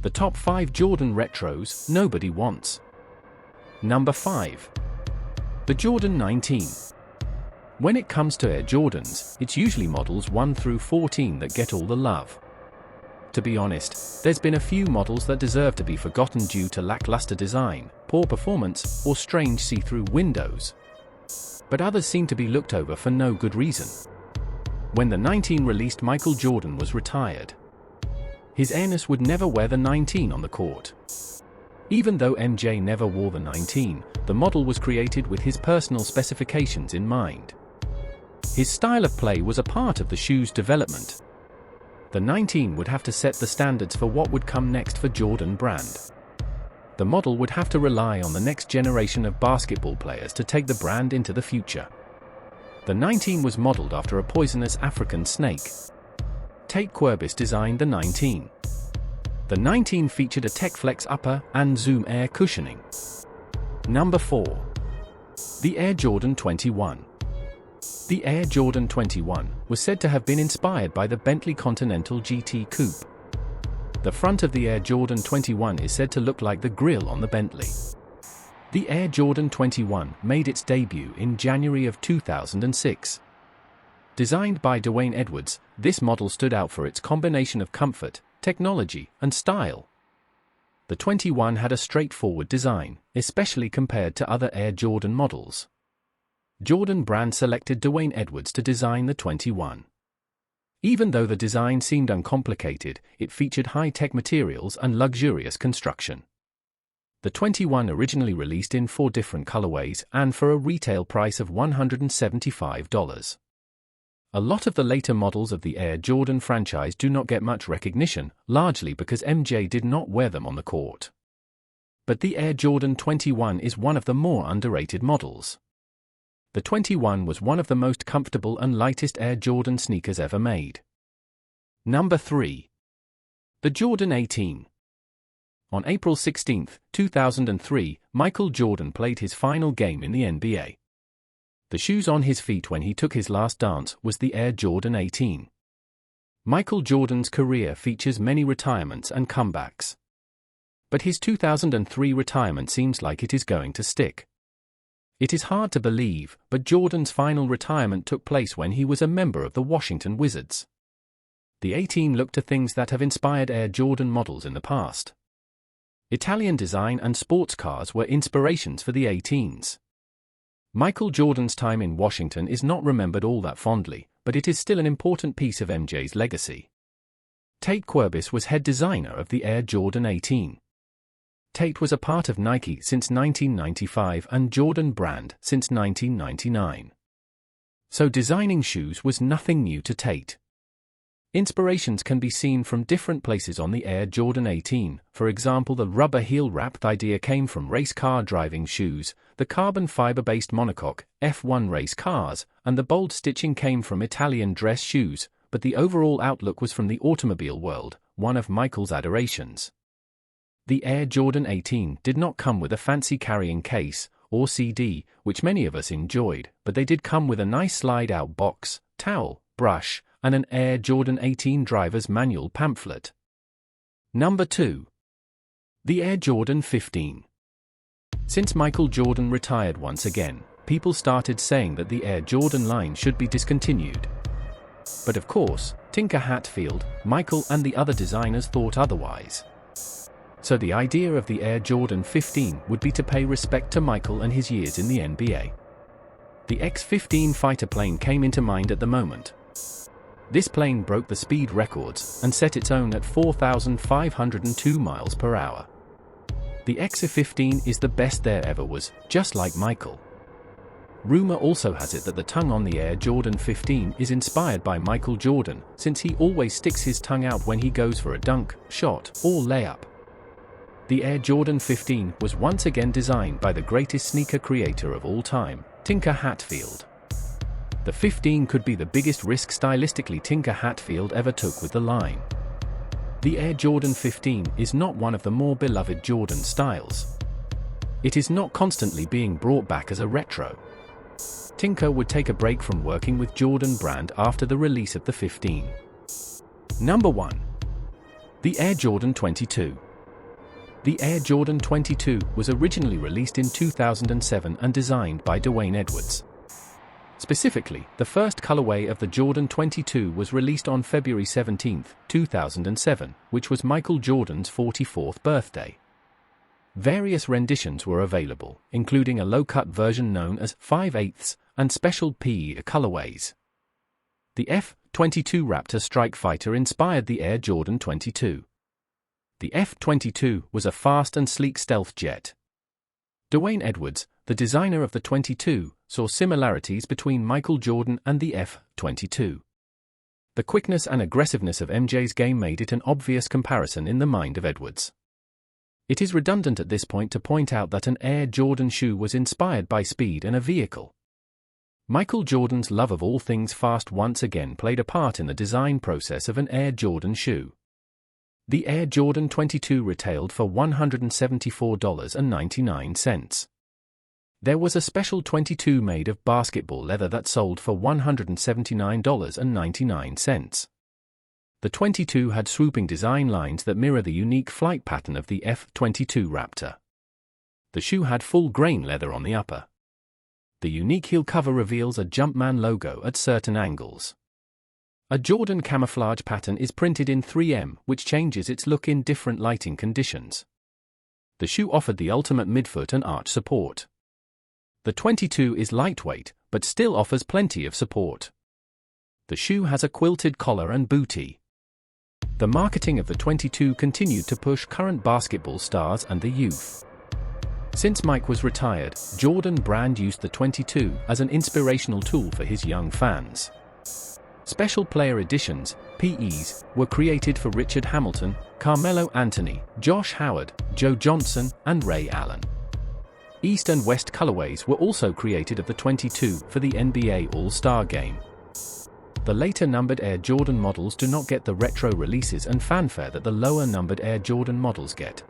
The top 5 Jordan retros nobody wants. Number 5. The Jordan 19. When it comes to Air Jordans, it's usually models 1 through 14 that get all the love. To be honest, there's been a few models that deserve to be forgotten due to lackluster design, poor performance, or strange see-through windows. But others seem to be looked over for no good reason. When the 19 released, Michael Jordan was retired. His heiress would never wear the 19 on the court. Even though MJ never wore the 19, the model was created with his personal specifications in mind. His style of play was a part of the shoe's development. The 19 would have to set the standards for what would come next for Jordan brand. The model would have to rely on the next generation of basketball players to take the brand into the future. The 19 was modeled after a poisonous African snake. Tate Querbis designed the 19. The 19 featured a TechFlex upper and Zoom Air cushioning. Number 4. The Air Jordan 21. The Air Jordan 21 was said to have been inspired by the Bentley Continental GT Coupe. The front of the Air Jordan 21 is said to look like the grille on the Bentley. The Air Jordan 21 made its debut in January of 2006. Designed by Dwayne Edwards, this model stood out for its combination of comfort, technology, and style. The 21 had a straightforward design, especially compared to other Air Jordan models. Jordan brand selected Dwayne Edwards to design the 21. Even though the design seemed uncomplicated, it featured high-tech materials and luxurious construction. The 21 originally released in 4 different colorways and for a retail price of $175. A lot of the later models of the Air Jordan franchise do not get much recognition, largely because MJ did not wear them on the court. But the Air Jordan 21 is one of the more underrated models. The 21 was one of the most comfortable and lightest Air Jordan sneakers ever made. Number 3. The Jordan 18. On April 16, 2003, Michael Jordan played his final game in the NBA. The shoes on his feet when he took his last dance was the Air Jordan 18. Michael Jordan's career features many retirements and comebacks. But his 2003 retirement seems like it is going to stick. It is hard to believe, but Jordan's final retirement took place when he was a member of the Washington Wizards. The 18 looked to things that have inspired Air Jordan models in the past. Italian design and sports cars were inspirations for the 18s. Michael Jordan's time in Washington is not remembered all that fondly, but it is still an important piece of MJ's legacy. Tate Querbis was head designer of the Air Jordan 18. Tate was a part of Nike since 1995 and Jordan brand since 1999. So designing shoes was nothing new to Tate. Inspirations can be seen from different places on the Air Jordan 18. For example, the rubber heel wrap idea came from race car driving shoes, the carbon fiber-based monocoque, F1 race cars, and the bold stitching came from Italian dress shoes, but the overall outlook was from the automobile world, one of Michael's adorations. The Air Jordan 18 did not come with a fancy carrying case, or CD, which many of us enjoyed, but they did come with a nice slide-out box, towel, brush, and an Air Jordan 18 driver's manual pamphlet. Number 2. The Air Jordan 15. Since Michael Jordan retired once again, people started saying that the Air Jordan line should be discontinued. But of course, Tinker Hatfield, Michael and the other designers thought otherwise. So the idea of the Air Jordan 15 would be to pay respect to Michael and his years in the NBA. The X-15 fighter plane came into mind at the moment. This plane broke the speed records and set its own at 4,502 miles per hour. The X-15 is the best there ever was, just like Michael. Rumor also has it that the tongue on the Air Jordan 15 is inspired by Michael Jordan, since he always sticks his tongue out when he goes for a dunk, shot, or layup. The Air Jordan 15 was once again designed by the greatest sneaker creator of all time, Tinker Hatfield. The 15 could be the biggest risk stylistically Tinker Hatfield ever took with the line. The Air Jordan 15 is not one of the more beloved Jordan styles. It is not constantly being brought back as a retro. Tinker would take a break from working with Jordan brand after the release of the 15. Number 1. The Air Jordan 22. The Air Jordan 22 was originally released in 2007 and designed by D'Wayne Edwards. Specifically, the first colorway of the Jordan 22 was released on February 17, 2007, which was Michael Jordan's 44th birthday. Various renditions were available, including a low-cut version known as 5/8 and special PE colorways. The F-22 Raptor Strike Fighter inspired the Air Jordan 22. The F-22 was a fast and sleek stealth jet. D'Wayne Edwards, the designer of the 22, saw similarities between Michael Jordan and the F-22. The quickness and aggressiveness of MJ's game made it an obvious comparison in the mind of Edwards. It is redundant at this point to point out that an Air Jordan shoe was inspired by speed and a vehicle. Michael Jordan's love of all things fast once again played a part in the design process of an Air Jordan shoe. The Air Jordan 22 retailed for $174.99. There was a special 22 made of basketball leather that sold for $179.99. The 22 had swooping design lines that mirror the unique flight pattern of the F-22 Raptor. The shoe had full-grain leather on the upper. The unique heel cover reveals a Jumpman logo at certain angles. A Jordan camouflage pattern is printed in 3M, which changes its look in different lighting conditions. The shoe offered the ultimate midfoot and arch support. The 22 is lightweight, but still offers plenty of support. The shoe has a quilted collar and bootie. The marketing of the 22 continued to push current basketball stars and the youth. Since Mike was retired, Jordan Brand used the 22 as an inspirational tool for his young fans. Special player editions, PEs, were created for Richard Hamilton, Carmelo Anthony, Josh Howard, Joe Johnson, and Ray Allen. East and West colorways were also created of the 22 for the NBA All-Star Game. The later numbered Air Jordan models do not get the retro releases and fanfare that the lower numbered Air Jordan models get.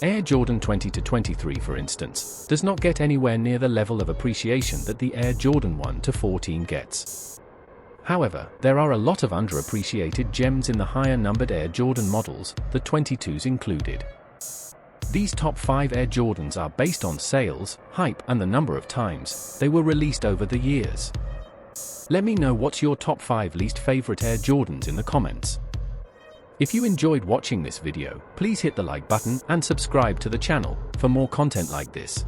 Air Jordan 20-23, for instance, does not get anywhere near the level of appreciation that the Air Jordan 1-14 gets. However, there are a lot of underappreciated gems in the higher numbered Air Jordan models, the 22s included. These top 5 Air Jordans are based on sales, hype, and the number of times they were released over the years. Let me know what's your top 5 least favorite Air Jordans in the comments. If you enjoyed watching this video, please hit the like button and subscribe to the channel for more content like this.